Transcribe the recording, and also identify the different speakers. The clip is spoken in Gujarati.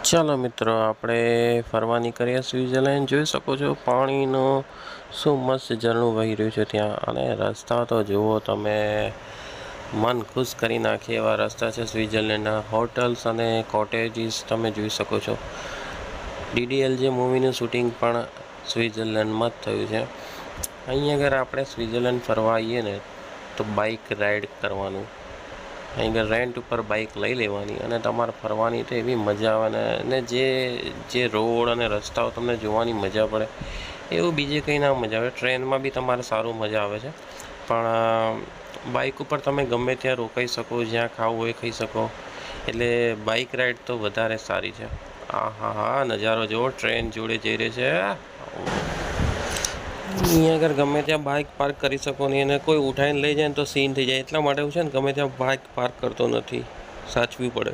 Speaker 1: ચાલો મિત્રો, આપણે ફરવાની કરીએ સ્વિટ્ઝરલેન્ડ. જોઈ શકો છો પાણીનું શું મસ્ત ઝરણું વહી રહ્યું છે ત્યાં, અને રસ્તા તો જુઓ તમે, મન ખુશ કરી નાખે એવા રસ્તા છે સ્વિટ્ઝરલેન્ડના. હોટલ્સ અને કોટેજીસ તમે જોઈ શકો છો. DDLJ મૂવીનું શૂટિંગ પણ સ્વિટ્ઝરલેન્ડમાં જ થયું છે. અહીં અગર આપણે સ્વિટ્ઝરલેન્ડ ફરવા આવીએ ને તો બાઇક રાઈડ કરવાનું, અહીં આગળ રેન્ટ ઉપર બાઇક લઈ લેવાની અને તમારે ફરવાની તો એવી મજા આવે ને જે રોડ અને રસ્તાઓ તમને જોવાની મજા પડે એવું બીજે કંઈ ના મજા આવે. ટ્રેનમાં બી તમારે સારું મજા આવે છે, પણ બાઇક ઉપર તમે ગમે ત્યાં રોકાઈ શકો, જ્યાં ખાવું હોય ખાઈ શકો. એટલે બાઇક રાઈડ તો વધારે સારી છે. હા, નજારો જુઓ, ટ્રેન જોડે જઈ રહી છે. અહીંયા આગળ ગમે ત્યાં બાઇક પાર્ક કરી શકો નહીં, અને કોઈ ઉઠાવીને લઈ જાય ને તો સીન થઈ જાય. એટલા માટે હું છે ને ગમે ત્યાં બાઇક પાર્ક કરતો નથી, સાચવી પડે.